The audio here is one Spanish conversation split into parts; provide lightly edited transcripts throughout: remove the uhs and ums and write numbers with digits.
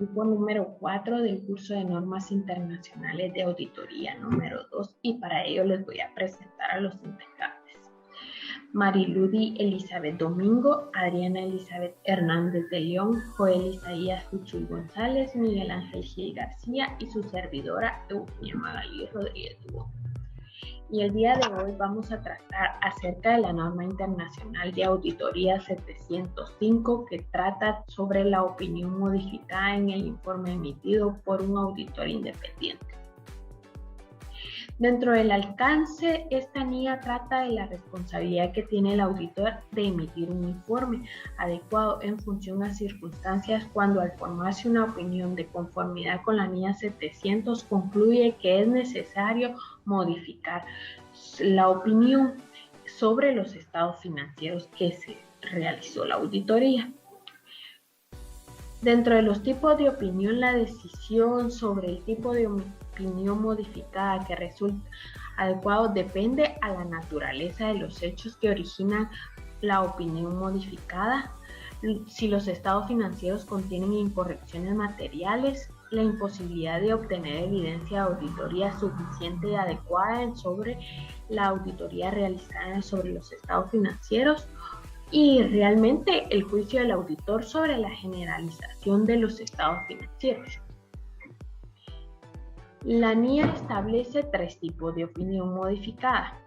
tipo número 4 del curso de normas internacionales de auditoría número 2 y para ello les voy a presentar a los integrantes. Mariludi Elizabeth Domingo, Adriana Elizabeth Hernández de León, Joel Isaías Huchuy González, Miguel Ángel Gil García y su servidora Eugenia Magalí Rodríguez Dubón. Y el día de hoy vamos a tratar acerca de la norma internacional de auditoría 705 que trata sobre la opinión modificada en el informe emitido por un auditor independiente. Dentro del alcance, esta NIA trata de la responsabilidad que tiene el auditor de emitir un informe adecuado en función a circunstancias cuando al formarse una opinión de conformidad con la NIA 700 concluye que es necesario modificar la opinión sobre los estados financieros que se realizó la auditoría. Dentro de los tipos de opinión, la decisión sobre el tipo de opinión modificada que resulta adecuado depende a la naturaleza de los hechos que originan la opinión modificada, si los estados financieros contienen incorrecciones materiales, la imposibilidad de obtener evidencia de auditoría suficiente y adecuada sobre la auditoría realizada sobre los estados financieros, y realmente el juicio del auditor sobre la generalización de los estados financieros. La NIA establece 3 tipos de opinión modificada,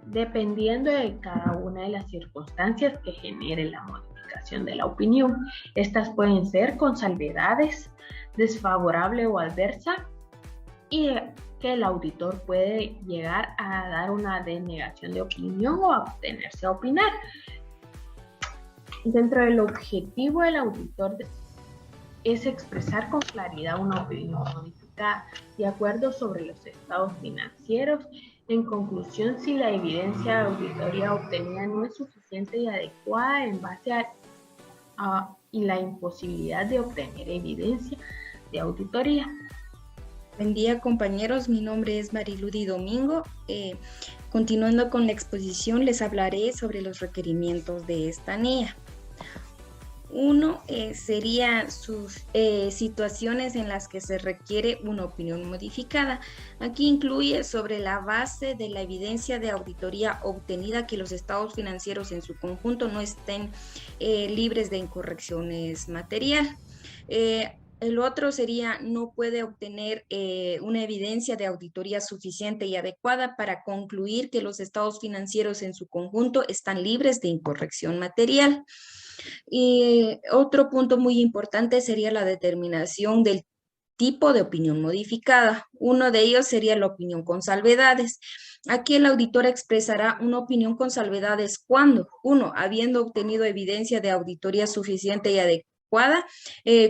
dependiendo de cada una de las circunstancias que genere la modificación de la opinión. Estas pueden ser con salvedades, desfavorable o adversa, y que el auditor puede llegar a dar una denegación de opinión o abstenerse a opinar. Dentro del objetivo del auditor es expresar con claridad una opinión modificada de acuerdo sobre los estados financieros. En conclusión, si la evidencia de auditoría obtenida no es suficiente y adecuada en base y la imposibilidad de obtener evidencia de auditoría. Buen día, compañeros, mi nombre es Mariludi Domingo. Continuando con la exposición, les hablaré sobre los requerimientos de esta NIA. Uno sería sus situaciones en las que se requiere una opinión modificada. Aquí incluye sobre la base de la evidencia de auditoría obtenida que los estados financieros en su conjunto no estén libres de incorrecciones material. El otro sería no puede obtener una evidencia de auditoría suficiente y adecuada para concluir que los estados financieros en su conjunto están libres de incorrección material. Y otro punto muy importante sería la determinación del tipo de opinión modificada. Uno de ellos sería la opinión con salvedades. Aquí el auditor expresará una opinión con salvedades cuando, uno, habiendo obtenido evidencia de auditoría suficiente y adecuada,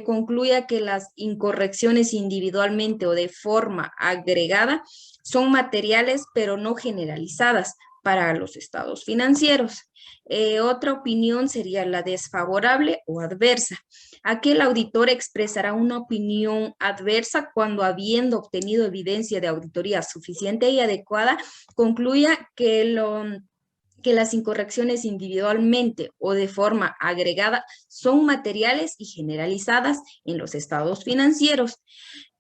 concluya que las incorrecciones individualmente o de forma agregada son materiales pero no generalizadas para los estados financieros. Otra opinión sería la desfavorable o adversa. Aquí el auditor expresará una opinión adversa cuando, habiendo obtenido evidencia de auditoría suficiente y adecuada, concluya que las incorrecciones individualmente o de forma agregada son materiales y generalizadas en los estados financieros.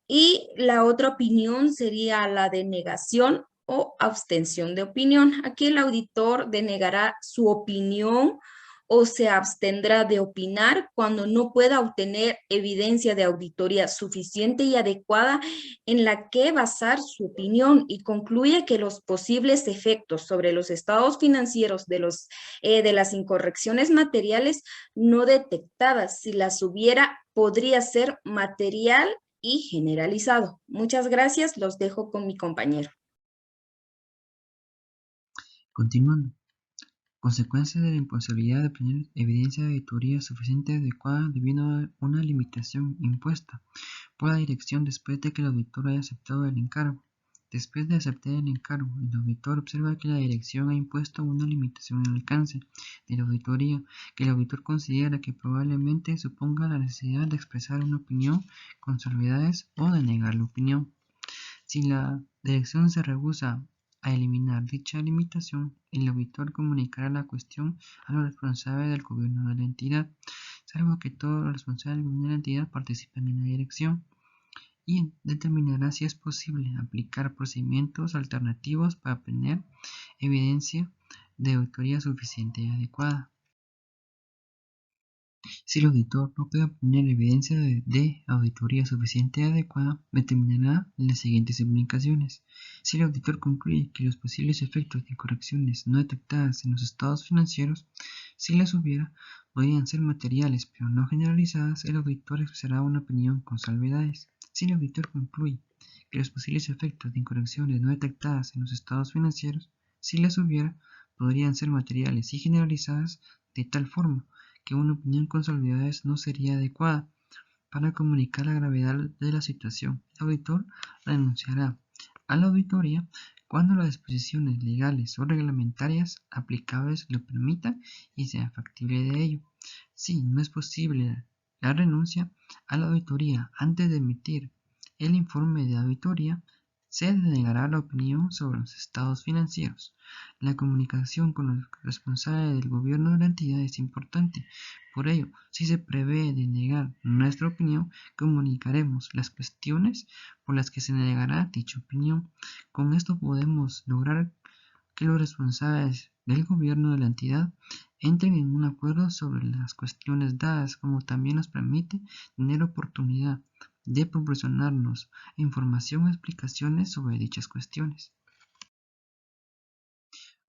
Y la otra opinión sería la de negación o abstención de opinión. Aquí el auditor denegará su opinión o se abstendrá de opinar cuando no pueda obtener evidencia de auditoría suficiente y adecuada en la que basar su opinión y concluye que los posibles efectos sobre los estados financieros de las incorrecciones materiales no detectadas, si las hubiera, podría ser material y generalizado. Muchas gracias, los dejo con mi compañero. Continuando. Consecuencia de la imposibilidad de obtener evidencia de auditoría suficiente y adecuada debido a una limitación impuesta por la dirección después de que el auditor haya aceptado el encargo. Después de aceptar el encargo, el auditor observa que la dirección ha impuesto una limitación en el alcance de la auditoría que el auditor considera que probablemente suponga la necesidad de expresar una opinión con salvedades o de negar la opinión. Si la dirección se rehúsa a eliminar dicha limitación, el auditor comunicará la cuestión a los responsables del gobierno de la entidad. salvo que todos los responsables de la entidad participen en la dirección, y determinará si es posible aplicar procedimientos alternativos para obtener evidencia de auditoría suficiente y adecuada. Si el auditor no puede obtener evidencia de auditoría suficiente y adecuada, determinará las siguientes implicaciones. Si el auditor concluye que los posibles efectos de correcciones no detectadas en los estados financieros, si las hubiera, podrían ser materiales pero no generalizadas, el auditor expresará una opinión con salvedades. Si el auditor concluye que los posibles efectos de incorrecciones no detectadas en los estados financieros, si las hubiera, podrían ser materiales y generalizadas de tal forma que una opinión con salvedades no sería adecuada para comunicar la gravedad de la situación. El auditor renunciará a la auditoría cuando las disposiciones legales o reglamentarias aplicables lo permitan y sea factible de ello. Si no es posible la renuncia a la auditoría antes de emitir el informe de auditoría, se denegará la opinión sobre los estados financieros. La comunicación con los responsables del gobierno de la entidad es importante. Por ello, si se prevé denegar nuestra opinión, comunicaremos las cuestiones por las que se negará dicha opinión. Con esto podemos lograr que los responsables del gobierno de la entidad entren en un acuerdo sobre las cuestiones dadas, como también nos permite tener oportunidad de proporcionarnos información o explicaciones sobre dichas cuestiones.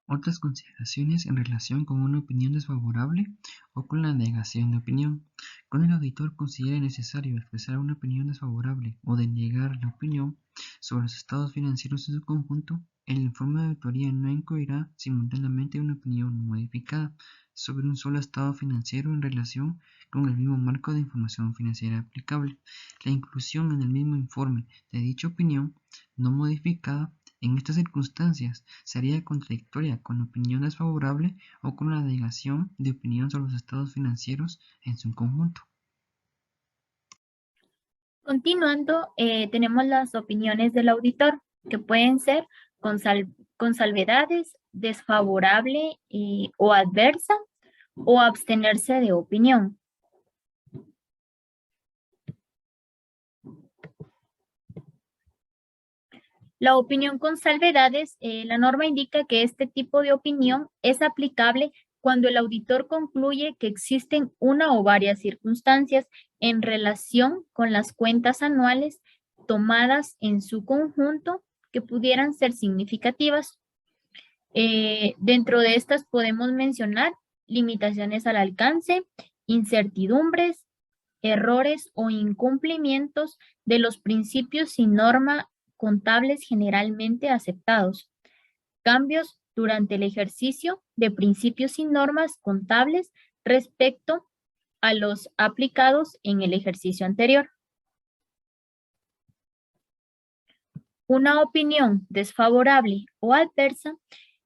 Otras consideraciones en relación con una opinión desfavorable o con la negación de opinión. Cuando el auditor considere necesario expresar una opinión desfavorable o denegar la opinión sobre los estados financieros en su conjunto, el informe de auditoría no incluirá simultáneamente una opinión modificada sobre un solo estado financiero en relación con el mismo marco de información financiera aplicable. La inclusión en el mismo informe de dicha opinión no modificada en estas circunstancias sería contradictoria con la opinión desfavorable o con la negación de opinión sobre los estados financieros en su conjunto. Continuando, tenemos las opiniones del auditor, que pueden ser con salvedades, desfavorable o adversa, o abstenerse de opinión. La opinión con salvedades, la norma indica que este tipo de opinión es aplicable cuando el auditor concluye que existen una o varias circunstancias en relación con las cuentas anuales tomadas en su conjunto que pudieran ser significativas. Dentro de estas podemos mencionar limitaciones al alcance, incertidumbres, errores o incumplimientos de los principios y norma contables generalmente aceptados, cambios durante el ejercicio de principios y normas contables respecto a los aplicados en el ejercicio anterior. Una opinión desfavorable o adversa,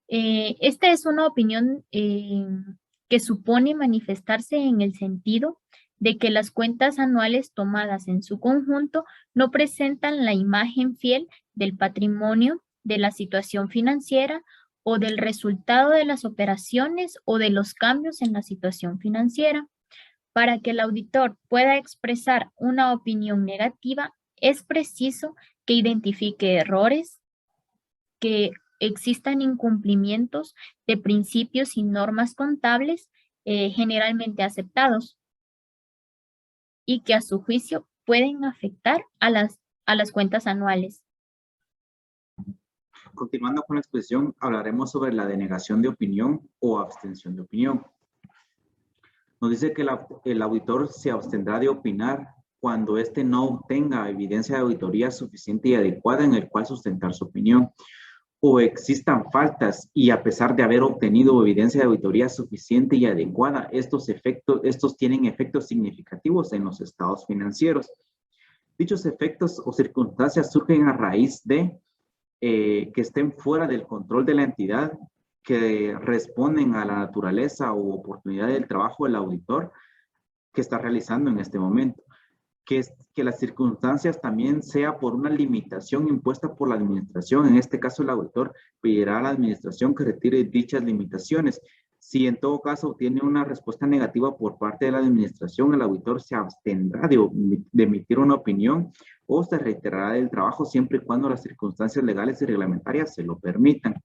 esta es una opinión que supone manifestarse en el sentido de que las cuentas anuales tomadas en su conjunto no presentan la imagen fiel del patrimonio, de la situación financiera o del resultado de las operaciones o de los cambios en la situación financiera. Para que el auditor pueda expresar una opinión negativa, es preciso que identifique errores, que existan incumplimientos de principios y normas contables generalmente aceptados y que a su juicio pueden afectar a las cuentas anuales. Continuando con la exposición, hablaremos sobre la denegación de opinión o abstención de opinión. Nos dice que el auditor se abstendrá de opinar cuando éste no obtenga evidencia de auditoría suficiente y adecuada en el cual sustentar su opinión, o existan faltas y a pesar de haber obtenido evidencia de auditoría suficiente y adecuada, estos tienen efectos significativos en los estados financieros. Dichos efectos o circunstancias surgen a raíz de que estén fuera del control de la entidad, que responden a la naturaleza u oportunidad del trabajo del auditor que está realizando en este momento. Que las circunstancias también sea por una limitación impuesta por la administración. En este caso, el auditor pedirá a la administración que retire dichas limitaciones. Si en todo caso obtiene una respuesta negativa por parte de la administración, el auditor se abstendrá de emitir una opinión o se reiterará del trabajo siempre y cuando las circunstancias legales y reglamentarias se lo permitan.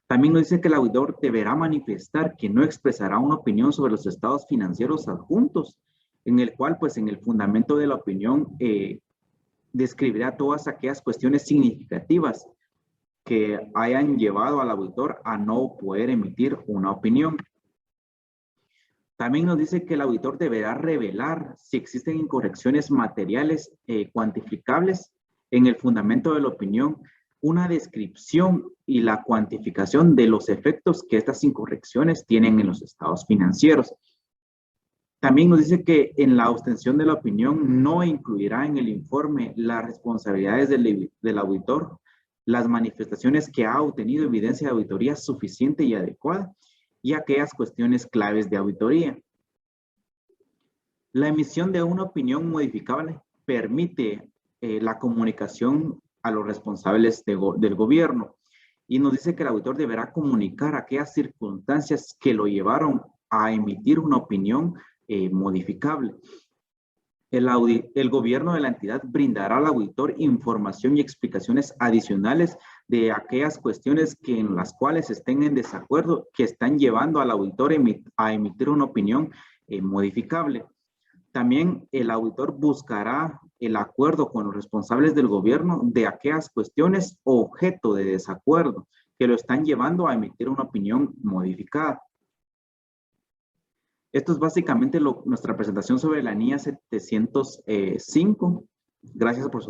También nos dice que el auditor deberá manifestar que no expresará una opinión sobre los estados financieros adjuntos, en el cual, pues, en el fundamento de la opinión describirá todas aquellas cuestiones significativas que hayan llevado al auditor a no poder emitir una opinión. También nos dice que el auditor deberá revelar si existen incorrecciones materiales cuantificables en el fundamento de la opinión, una descripción y la cuantificación de los efectos que estas incorrecciones tienen en los estados financieros. También nos dice que en la abstención de la opinión no incluirá en el informe las responsabilidades del auditor, las manifestaciones que ha obtenido evidencia de auditoría suficiente y adecuada y aquellas cuestiones claves de auditoría. La emisión de una opinión modificable permite la comunicación a los responsables del gobierno y nos dice que el auditor deberá comunicar aquellas circunstancias que lo llevaron a emitir una opinión modificable. El gobierno de la entidad brindará al auditor información y explicaciones adicionales de aquellas cuestiones en las cuales estén en desacuerdo, que están llevando al auditor a emitir una opinión modificable. También el auditor buscará el acuerdo con los responsables del gobierno de aquellas cuestiones objeto de desacuerdo que lo están llevando a emitir una opinión modificada. Esto es básicamente nuestra presentación sobre la NIA 705. Gracias por su